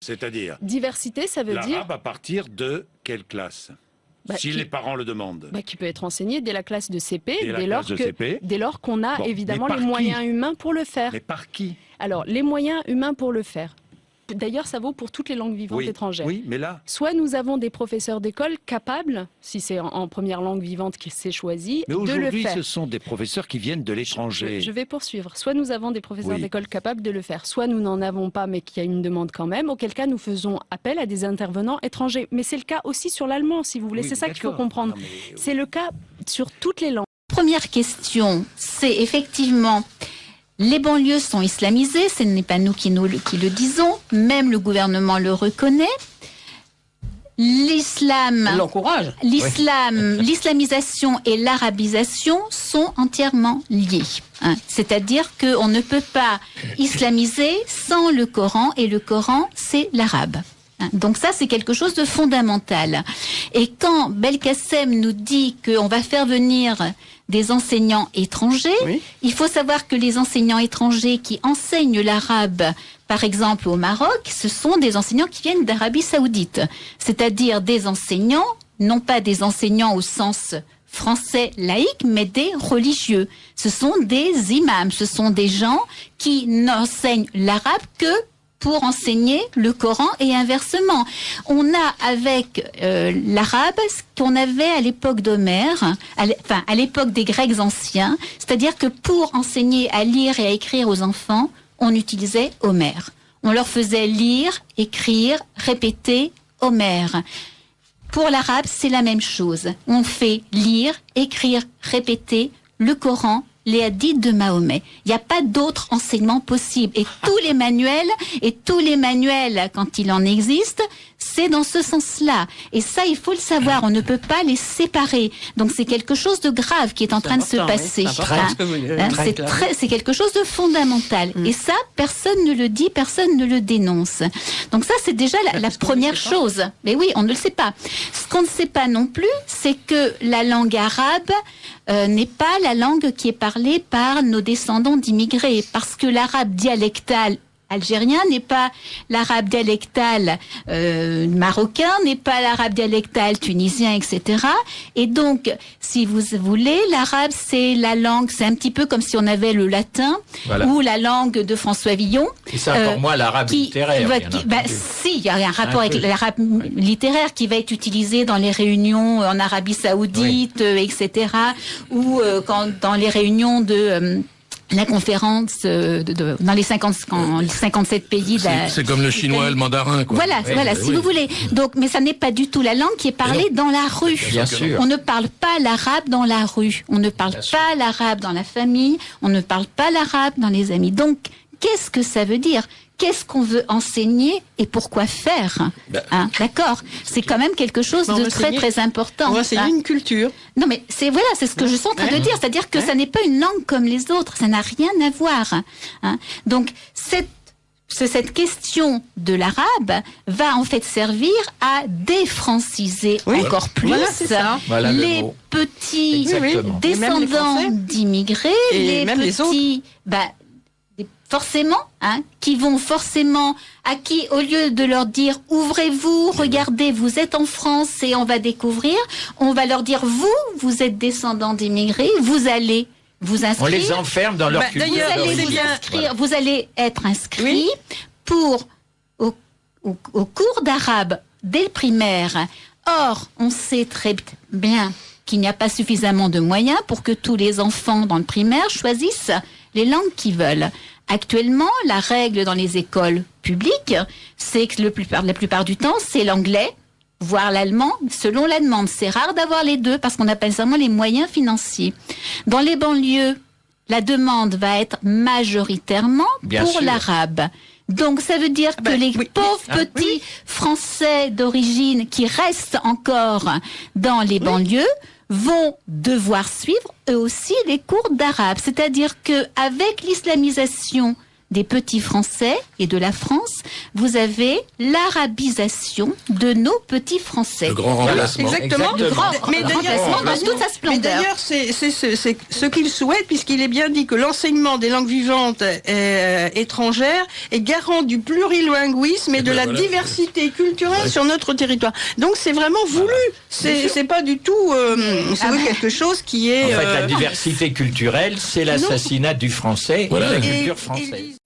C'est-à-dire Diversité, ça veut dire... l'arabe à partir de quelle classe? Si les parents le demandent. Qui peut être enseigné dès la classe de CP, CP. dès lors qu'on a évidemment les moyens humains pour le faire. Mais par qui? Alors, les moyens humains pour le faire. D'ailleurs, ça vaut pour toutes les langues vivantes étrangères. Oui, mais là... Soit nous avons des professeurs d'école capables, si c'est en première langue vivante qui s'est choisi, de le faire. Mais aujourd'hui, ce sont des professeurs qui viennent de l'étranger. Je vais poursuivre. Soit nous avons des professeurs d'école capables de le faire, soit nous n'en avons pas, mais qu'il y a une demande quand même, auquel cas nous faisons appel à des intervenants étrangers. Mais c'est le cas aussi sur l'allemand, si vous voulez. C'est ça qu'il faut comprendre. C'est le cas sur toutes les langues. Première question, c'est effectivement... Les banlieues sont islamisées, ce n'est pas nous qui le disons, même le gouvernement le reconnaît. L'islam, l'encourage. L'islamisation et l'arabisation sont entièrement liées. C'est-à-dire qu'on ne peut pas islamiser sans le Coran, et le Coran, c'est l'arabe. Donc ça, c'est quelque chose de fondamental. Et quand Belkacem nous dit qu'on va faire venir des enseignants étrangers, il faut savoir que les enseignants étrangers qui enseignent l'arabe, par exemple au Maroc, ce sont des enseignants qui viennent d'Arabie Saoudite. C'est-à-dire des enseignants, non pas des enseignants au sens français laïque, mais des religieux. Ce sont des imams, ce sont des gens qui n'enseignent l'arabe que pour enseigner le Coran et inversement. On a avec l'arabe ce qu'on avait à l'époque d'Homère, à l'époque des Grecs anciens, c'est-à-dire que pour enseigner à lire et à écrire aux enfants, on utilisait Homère. On leur faisait lire, écrire, répéter Homère. Pour l'arabe, c'est la même chose. On fait lire, écrire, répéter le Coran, les hadiths de Mahomet. Il n'y a pas d'autre enseignement possible. Et tous les manuels, quand il en existe, c'est dans ce sens-là. Et ça, il faut le savoir. On ne peut pas les séparer. Donc c'est quelque chose de grave qui est en train de se passer. C'est quelque chose de fondamental. Et ça, personne ne le dit, personne ne le dénonce. Donc ça, c'est déjà la première chose. Mais oui, on ne le sait pas. Ce qu'on ne sait pas non plus, c'est que la langue arabe n'est pas la langue qui est parlée par nos descendants d'immigrés, parce que l'arabe dialectal algérien n'est pas l'arabe dialectal marocain, n'est pas l'arabe dialectal tunisien, etc. Et donc, si vous voulez, l'arabe, c'est la langue, c'est un petit peu comme si on avait le latin ou la langue de François Villon. Et c'est encore moins l'arabe littéraire. Si, il y a un rapport avec l'arabe littéraire qui va être utilisé dans les réunions en Arabie Saoudite, etc. Ou dans les réunions de... la conférence dans les 57 pays. C'est comme le chinois et le mandarin, quoi. Voilà, si vous voulez. Donc, mais ça n'est pas du tout la langue qui est parlée dans la rue. Bien sûr. On ne parle pas l'arabe dans la rue. On ne parle pas l'arabe dans la famille. On ne parle pas l'arabe dans les amis. Donc, qu'est-ce que ça veut dire? Qu'est-ce qu'on veut enseigner et pourquoi faire? D'accord. C'est quand même quelque chose de très très important. On va enseigner une culture. Non, mais c'est ce que je suis en train de dire, c'est-à-dire que ça n'est pas une langue comme les autres, ça n'a rien à voir. Donc cette question de l'arabe va en fait servir à défranciser encore plus les petits descendants d'immigrés, les petits. Forcément, qui vont forcément, à qui, au lieu de leur dire « ouvrez-vous, regardez, vous êtes en France et on va découvrir », on va leur dire « vous êtes descendants d'immigrés, vous allez vous inscrire ». On les enferme dans leur culture. Vous allez être inscrits au cours d'arabe dès le primaire. Or, on sait très bien qu'il n'y a pas suffisamment de moyens pour que tous les enfants dans le primaire choisissent les langues qu'ils veulent. Actuellement, la règle dans les écoles publiques, c'est que la plupart du temps, c'est l'anglais, voire l'allemand, selon la demande. C'est rare d'avoir les deux parce qu'on n'a pas nécessairement les moyens financiers. Dans les banlieues, la demande va être majoritairement pour l'arabe. Donc ça veut dire que les pauvres petits Français d'origine qui restent encore dans les banlieues vont devoir suivre eux aussi les cours d'arabe. C'est-à-dire que avec l'islamisation des petits Français et de la France, vous avez l'arabisation de nos petits Français. Le grand remplacement. Exactement. Le grand remplacement dans toute sa splendeur. Mais d'ailleurs, c'est ce qu'il souhaite, puisqu'il est bien dit que l'enseignement des langues vivantes étrangères est garant du plurilinguisme et de la diversité culturelle sur notre territoire. Donc c'est vraiment voulu. C'est pas du tout quelque chose qui est... En fait, la diversité culturelle, c'est l'assassinat du français et de la culture française.